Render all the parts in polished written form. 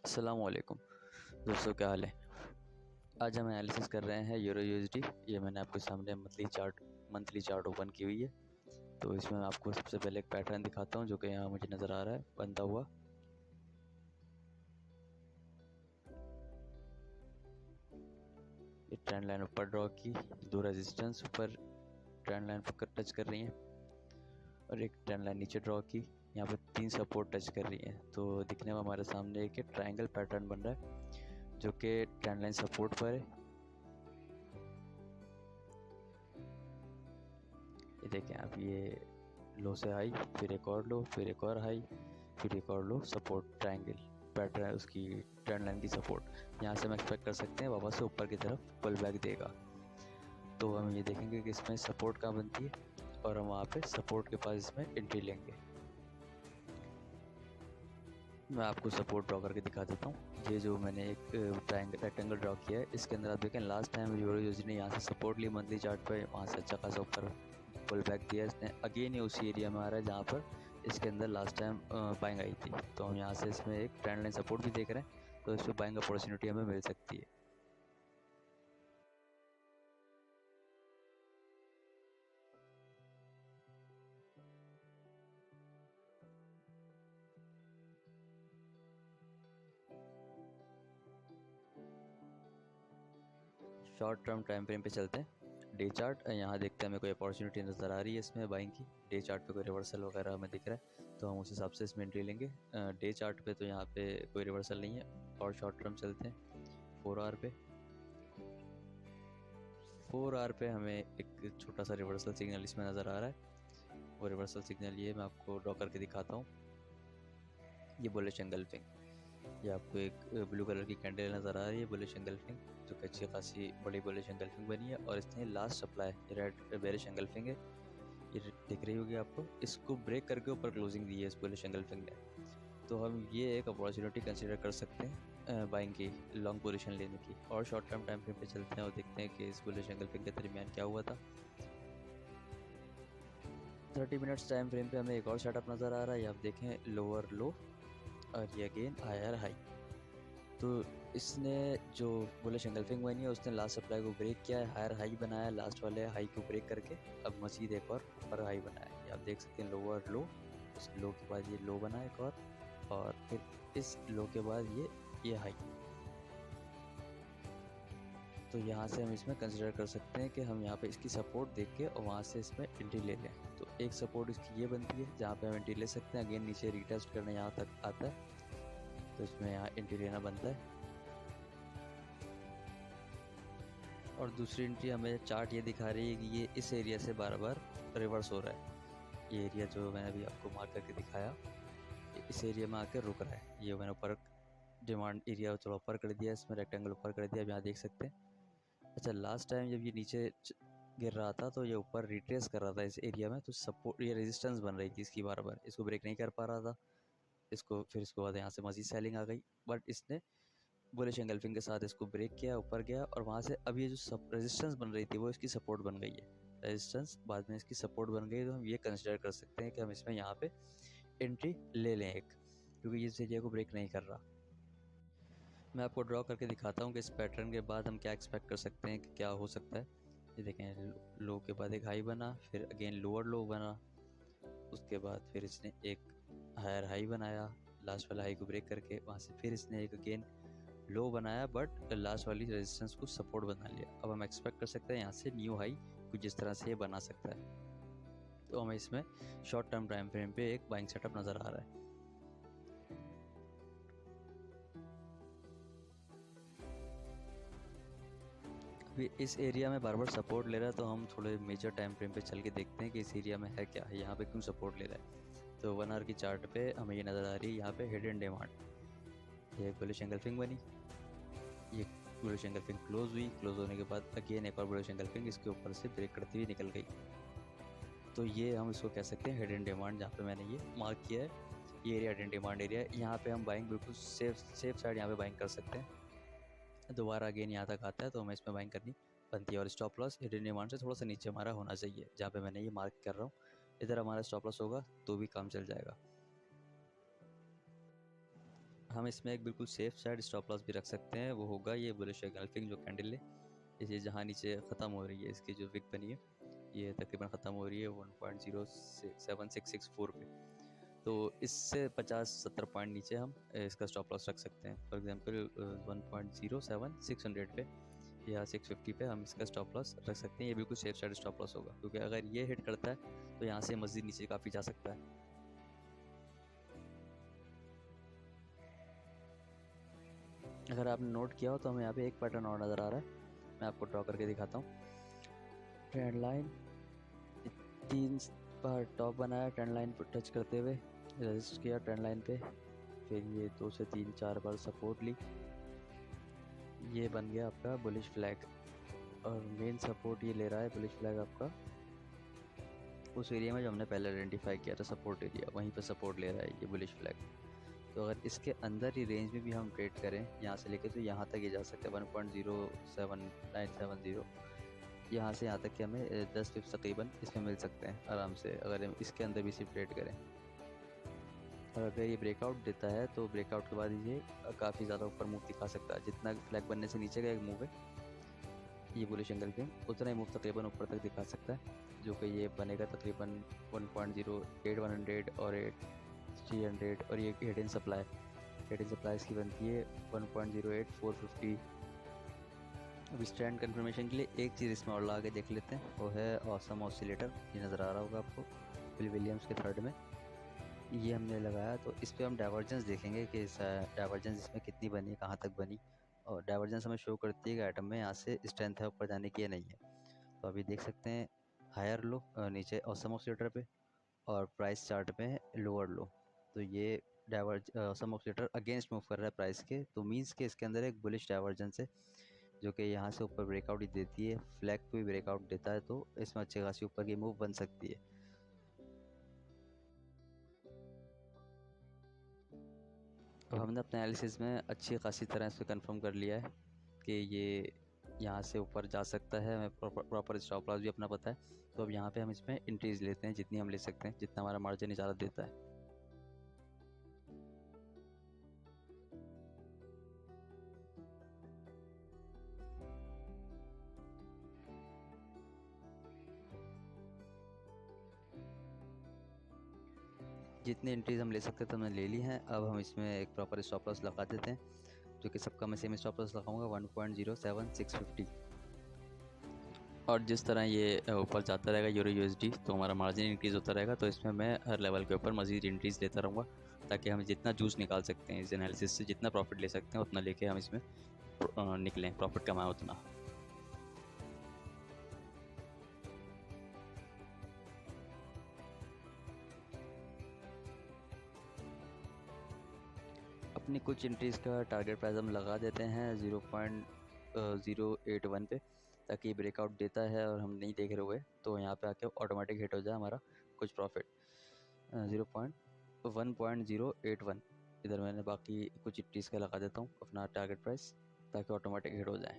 अस्सलाम वालेकुम दोस्तों, क्या हाल है। आज हम एनालिसिस कर रहे हैं यूरो यूएसडी। ये मैंने आपके सामने मंथली चार्ट ओपन की हुई है। तो इसमें मैं आपको सबसे पहले एक पैटर्न दिखाता हूँ जो कि यहाँ मुझे नज़र आ रहा है बनता हुआ। ये ट्रेंड लाइन ऊपर ड्रॉ की, दो रेजिस्टेंस ऊपर ट्रेंड लाइन पर टच कर रही हैं और एक ट्रेंड लाइन नीचे ड्रॉ की। यहाँ पे तीन सपोर्ट टच कर रही हैं। तो दिखने में हमारे सामने एक ट्रायंगल पैटर्न बन रहा है जो कि ट्रेंड लाइन सपोर्ट पर है। ये देखें आप, ये लो से हाई, फिर एक और लो, फिर एक और हाई, फिर एक और लो, सपोर्ट ट्रायंगल पैटर्न है उसकी ट्रेंड लाइन की सपोर्ट। यहाँ से हम एक्सपेक्ट कर सकते हैं वापस से ऊपर की तरफ पुल बैक देगा। तो हम ये देखेंगे कि इसमें सपोर्ट कहाँ बनती है और हम वहाँ पे सपोर्ट के पास इसमें एंट्री लेंगे। मैं आपको सपोर्ट ड्रॉ करके दिखा देता हूँ। ये जो मैंने एक ट्रायंगल रेक्टेंगल ड्रॉ किया है, इसके अंदर आप देखें लास्ट टाइम यूरो यूएसडी ने यहाँ से सपोर्ट ली मंथली चार्ट पे, वहाँ से अच्छा खासा ऊपर पुल बैक दिया इसने। अगेन ही उसी एरिया में आ रहा है जहाँ पर इसके अंदर लास्ट टाइम बाइंग आई थी। तो हम यहाँ से इसमें एक ट्रेंड लाइन सपोर्ट भी देख रहे हैं, तो इस पर बाइंग अपॉर्चुनिटी हमें मिल सकती है। शॉर्ट टर्म टाइम फ्रेम पे चलते हैं। डे चार्ट यहाँ देखते हैं हमें कोई अपॉर्चुनिटी नज़र आ रही है इसमें बाइंग की। डे चार्ट पे कोई रिवर्सल वगैरह हमें दिख रहा है तो हम उस हिसाब से इसमें एंट्री लेंगे। डे चार्ट पे तो यहाँ पे कोई रिवर्सल नहीं है। और शॉर्ट टर्म चलते हैं 4 आवर पे। 4 आवर पे हमें एक छोटा सा रिवर्सल सिग्नल इसमें नज़र आ रहा है। वो रिवर्सल सिग्नल ये मैं आपको ड्रॉ करके दिखाता हूँ। ये बुलिश एंगल्फिंग, ये आपको एक ब्लू कलर की कैंडल नज़र आ रही है बुलिश एंगल्फिंग, जो कि अच्छी खासी बड़ी बुलिश एंगल्फिंग बनी है। और इसने last supply red bearish engulfing है, ये दिख रही होगी आपको। इसको ब्रेक करके ऊपर क्लोजिंग दी है इस बुलिश एंगल्फिंग ने। तो हम ये एक अपॉर्चुनिटी कंसीडर कर सकते हैं बाइंग की, लॉन्ग पोजीशन लेने की। और शॉर्ट टर्म टाइम फ्रेम पे चलते हैं और देखते हैं कि इस बुलिश एंगल्फिंग के दरमियान क्या हुआ था। 30 मिनट्स टाइम फ्रेम पे हमें एक और सेटअप नज़र आ रहा है। आप देखें लोअर लो और ये अगेन हायर हाई। तो इसने जो बुलिश एंगल्फिंग बनी है उसने लास्ट सप्लाई को ब्रेक किया है, हायर हाई बनाया, लास्ट वाले हाई को ब्रेक करके अब मजीद एक और ऊपर हाई बनाया है। आप देख सकते हैं लोअर लो, उस लो के बाद ये लो बना एक और फिर इस लो के बाद ये हाई। तो यहाँ से हम इसमें कंसिडर कर सकते हैं कि हम यहाँ पे इसकी सपोर्ट देख के और वहाँ से इसमें एंट्री ले लें। तो एक सपोर्ट इसकी ये बनती है जहाँ पे हम एंट्री ले सकते हैं। अगेन नीचे रिटेस्ट करना यहाँ तक आता है तो इसमें यहाँ एंट्री लेना बनता है। और दूसरी एंट्री हमें चार्ट ये दिखा रही है कि ये इस एरिया से बार बार रिवर्स हो रहा है। ये एरिया जो मैंने अभी आपको मार्क करके दिखाया, इस एरिया में आकर रुक रहा है। ये मैंने ऊपर डिमांड एरिया थोड़ा ऊपर कर दिया, इसमें रेक्टेंगल ऊपर कर दिया, अब यहाँ देख सकते हैं। अच्छा, लास्ट टाइम जब ये नीचे गिर रहा था तो ये ऊपर रिट्रेस कर रहा था इस एरिया में, तो सपोर्ट ये रेजिस्टेंस बन रही थी इसकी बार बार, इसको ब्रेक नहीं कर पा रहा था। इसको फिर इसके बाद यहाँ से मजीद सेलिंग आ गई, बट इसने बुलिश एंगल्फिंग के साथ इसको ब्रेक किया, ऊपर गया और वहाँ से अब ये जो सब रेजिस्टेंस बन रही थी वो इसकी सपोर्ट बन गई है। रेजिस्टेंस बाद में इसकी सपोर्ट बन गई, तो हम ये कंसिडर कर सकते हैं कि हम इसमें यहाँ पे एंट्री ले लें एक, क्योंकि इस एरिया को ब्रेक नहीं कर रहा। मैं आपको ड्रॉ करके दिखाता हूँ कि इस पैटर्न के बाद हम क्या एक्सपेक्ट कर सकते हैं कि क्या हो सकता है। ये देखें, लो के बाद एक हाई बना, फिर अगेन लोअर लो बना, उसके बाद फिर इसने एक हायर हाई बनाया लास्ट वाला हाई को ब्रेक करके, वहाँ से फिर इसने एक अगेन लो बनाया बट लास्ट वाली रेजिस्टेंस को सपोर्ट बना लिया। अब हम एक्सपेक्ट कर सकते हैं यहाँ से न्यू हाई कुछ इस तरह से ये बना सकता है। तो हमें इसमें शॉर्ट टर्म टाइम फ्रेम पे एक बाइंग सेटअप नज़र आ रहा है। अभी इस एरिया में बार बार सपोर्ट ले रहा है, तो हम थोड़े मेजर टाइम फ्रेम पे चल के देखते हैं कि इस एरिया में है क्या है, यहाँ पे क्यों सपोर्ट ले रहा है। तो 1 आवर की चार्ट पे हमें ये नज़र आ रही है यहाँ पे हिडन डिमांड। ये बुलिश एंगल्फिंग बनी, ये बुलिश एंगल्फिंग क्लोज हुई, क्लोज होने के बाद अगेन एक और बुलिश एंगल्फिंग इसके ऊपर से ब्रेक करती हुई निकल गई। तो ये हम इसको कह सकते हैं हिडन डिमांड, जहाँ पे मैंने ये मार्क किया है। ये एरिया हिडन डिमांड एरिया है, यहाँ पे हम बाइंग बिल्कुल सेफ साइड यहाँ पे बाइंग कर सकते हैं। दोबारा अगेन यहाँ तक आता है तो हमें इसमें बाइंग करनी बनती है। और स्टॉप लॉस हिडन डिमांड से थोड़ा सा नीचे हमारा होना चाहिए, जहाँ पे मैंने ये मार्क कर रहा हूँ। इधर हमारा स्टॉप लॉस होगा तो भी काम चल जाएगा। हम इसमें एक बिल्कुल सेफ साइड स्टॉप लॉस भी रख सकते हैं, वो होगा ये बुलिश एंगल्फिंग जो कैंडल है, ये जहाँ नीचे ख़त्म हो रही है, इसकी जो विक बनी है ये तकरीबन ख़त्म हो रही है 1.07664 पे। तो इससे 50-70 पॉइंट नीचे हम इसका स्टॉप लॉस रख सकते हैं। फॉर एग्जांपल 1.07600 पे या 650 पे हम इसका स्टॉप लॉस रख सकते हैं। ये बिल्कुल सेफ साइड स्टॉप लॉस होगा, क्योंकि अगर ये हिट करता है तो यहाँ से मज़ीद नीचे काफ़ी जा सकता है। अगर आपने नोट किया हो तो हमें यहाँ पे एक पैटर्न और नज़र आ रहा है, मैं आपको ड्रॉ करके दिखाता हूँ। ट्रेंड लाइन 3 बार टॉप बनाया, ट्रेंड लाइन पर टच करते हुए रजिस्ट किया ट्रेंड लाइन पे, फिर ये 2 से 3-4 बार सपोर्ट ली, ये बन गया आपका बुलिश फ्लैग। और मेन सपोर्ट ये ले रहा है बुलिश फ्लैग आपका उस एरिया में जो हमने पहले आइडेंटिफाई किया था सपोर्ट एरिया, वहीं पर सपोर्ट ले रहा है ये बुलिश फ्लैग। तो अगर इसके अंदर ही रेंज में भी हम ट्रेड करें यहाँ से लेके तो यहाँ तक ये जा सकते हैं 1.07970, यहाँ से यहाँ तक कि हमें 10 पिप्स तकरीबन इसमें मिल सकते हैं आराम से, अगर हम इसके अंदर भी सिर्फ ट्रेड करें। और अगर ये ब्रेकआउट देता है तो ब्रेकआउट के बाद ये काफ़ी ज़्यादा ऊपर मूव दिखा सकता है। जितना फ्लैग बनने से नीचे का एक मूव है ये बुलिश एंगल्फिंग, उतना ही मूव तकरीबन ऊपर तक दिखा सकता है, जो कि ये बनेगा तकरीबन 1.08100 और 300। और ये हिडन सप्लाई इसकी बनती है 1.08450। अब स्टैंड कंफर्मेशन के लिए एक चीज़ इसमें और लगा के देख लेते हैं, वो है ऑसम ऑसिलेटर। ये नज़र आ रहा होगा आपको बिल विलियम्स के थर्ड में, ये हमने लगाया। तो इस पर हम डाइवर्जेंस देखेंगे कि डाइवर्जेंस इसमें कितनी बनी, कहाँ तक बनी, और डाइवर्जेंस हमें शो करती है कि आइटम में यहाँ से स्ट्रेंथ है ऊपर जाने की या नहीं है। तो अभी देख सकते हैं हायर लो नीचे ऑसम ऑसिलेटर पे, और प्राइस चार्ट पे है लोअर लो। तो ये ऑसम ऑसिलेटर अगेंस्ट मूव कर रहा है प्राइस के, तो मीन्स के इसके अंदर एक बुलिश डाइवर्जेंस है जो कि यहाँ से ऊपर ब्रेकआउट ही देती है, फ्लैग पे भी ब्रेकआउट देता है, तो इसमें अच्छी खासी ऊपर की मूव बन सकती है। अब हमने अपने एनालिसिस में अच्छी खासी तरह से कंफर्म कर लिया है कि ये यहाँ से ऊपर जा सकता है, हमें प्रॉपर स्टॉप लॉस भी अपना पता है। तो अब यहाँ पे हम इसमें इंट्रीज लेते हैं जितनी हम ले सकते हैं, जितना हमारा मार्जिन इजाज़त देता है। जितनी एंट्रीज हम ले सकते थे हमने ले ली हैं। अब हम इसमें एक प्रॉपर स्टॉप लॉस लगा देते हैं, जो कि सबका मैं सेम स्टॉप लॉस लगाऊंगा 1.07650। और जिस तरह ये ऊपर जाता रहेगा यूरो यूएसडी तो हमारा मार्जिन इंक्रीज़ होता रहेगा। तो इसमें मैं हर लेवल के ऊपर मज़ीद इंक्रीज़ लेता रहूँगा, ताकि हम जितना जूस निकाल सकते हैं इस एनालिसिस से, जितना प्रॉफिट ले सकते हैं उतना लेके हम इसमें निकलें, प्रॉफिट कमाएं उतना। अपनी कुछ एंट्रीज़ का टारगेट प्राइस हम लगा देते हैं 0.081 पे, ताकि ब्रेकआउट देता है और हम नहीं देख रहे हुए तो यहाँ पे आके ऑटोमेटिक हिट हो जाए हमारा कुछ प्रॉफिट 1.081। इधर मैंने बाकी कुछ एंट्रीज़ का लगा देता हूँ अपना टारगेट प्राइस, ताकि ऑटोमेटिक हिट हो जाए।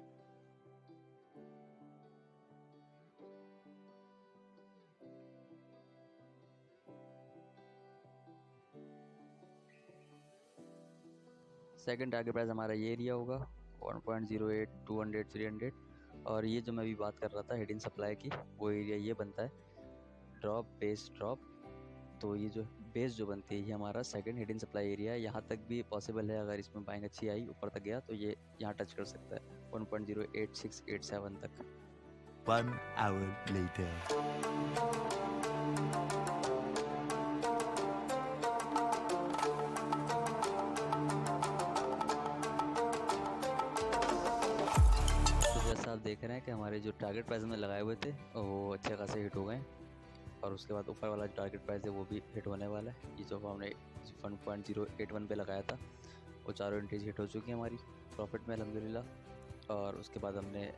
सेकंड टारगेट प्राइस हमारा ये एरिया होगा 1.08 200 300। और ये जो मैं अभी बात कर रहा था हिडन सप्लाई की, वो एरिया ये बनता है ड्रॉप बेस ड्रॉप। तो ये जो बेस जो बनती है ये हमारा सेकंड हिडन सप्लाई एरिया है। यहाँ तक भी पॉसिबल है, अगर इसमें बाइंग अच्छी आई ऊपर तक गया तो ये यहाँ टच कर सकता है 1.08687 तक। 1 hour later. आप देख रहे हैं कि हमारे जो टारगेट प्राइस में लगाए हुए थे वो अच्छे खासे हिट हो गए, और उसके बाद ऊपर वाला जो टारगेट प्राइस है वो भी हिट होने वाला है। ये जो हमने 1.081 पे लगाया था वो चारों एंट्रीज हिट हो चुकी हैं हमारी प्रॉफिट में अल्हम्दुलिल्लाह। और उसके बाद हमने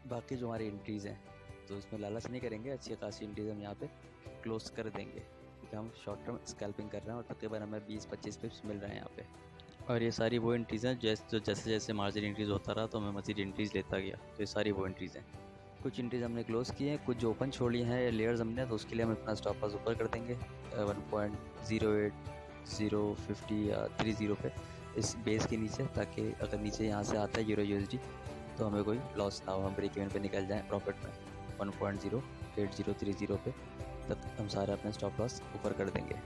बाकी जो हमारी एंट्रीज़ हैं तो इसमें लालच नहीं करेंगे, अच्छी खासी एंट्रीज हम यहाँ पे क्लोज कर देंगे, क्योंकि हम शॉर्ट टर्म स्कैल्पिंग कर रहे हैं और तकरीबन हमें 20-25 पिप्स मिल रहे हैं यहाँ पे। और ये सारी वो एंट्रीज़ हैं जैसे जैसे मार्जिन इंक्रीज़ होता रहा तो मैं मज़ीद एंट्रीज़ लेता गया। तो ये सारी वो एंट्रीज़ हैं। कुछ एंट्रीज़ हमने क्लोज़ की हैं, कुछ जो ओपन छोड़ी हैं लेयर्स हमने, तो उसके लिए हम अपना स्टॉप लॉस ऊपर कर देंगे 1.08050 या 30 पे, इस बेस के नीचे, ताकि अगर नीचे यहाँ से आता है यूरो यूएसडी तो हमें कोई लॉस ना हो, हम ब्रेक इवन पे निकल जाएं प्रॉफिट में 1.08030 पे, तब हम सारे अपने स्टॉप लॉस ऊपर कर देंगे।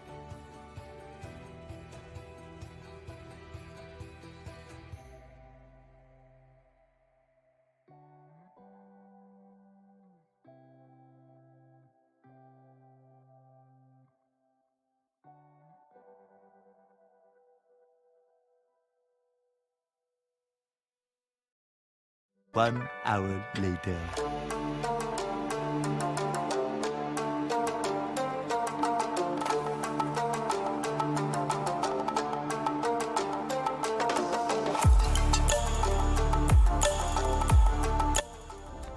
One hour later.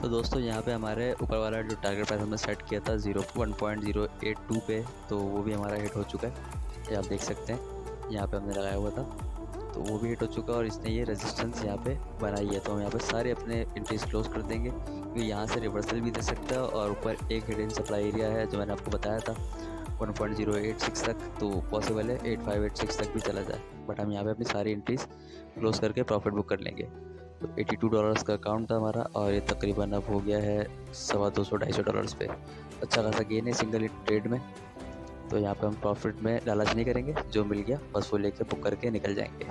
तो दोस्तों यहाँ पे हमारे ऊपर वाला जो टारगेट प्राइस हमने सेट किया था 1.082 पे, तो वो भी हमारा हिट हो चुका है। ये आप देख सकते हैं, यहाँ पे हमने लगाया हुआ था, तो वो भी हिट हो चुका है और इसने ये रेजिस्टेंस यहाँ पे बनाई है। तो हम यहाँ पे सारे अपने एंट्रीज क्लोज कर देंगे, क्योंकि यहाँ से रिवर्सल भी दे सकता है और ऊपर एक हिडन सप्लाई एरिया है जो मैंने आपको बताया था 1.086 तक, तो पॉसिबल है 8586 तक भी चला जाए, बट हम यहाँ पे अपनी सारी एंट्रीज क्लोज करके प्रॉफिट बुक कर लेंगे। तो $82 का अकाउंट था हमारा और ये तकरीबन अब हो गया है $250-250 पे। अच्छा खासा गेन है सिंगल ट्रेड में। तो यहाँ पे हम प्रॉफिट में लालच नहीं करेंगे, जो मिल गया बस वो लेके बुक करके निकल जाएंगे।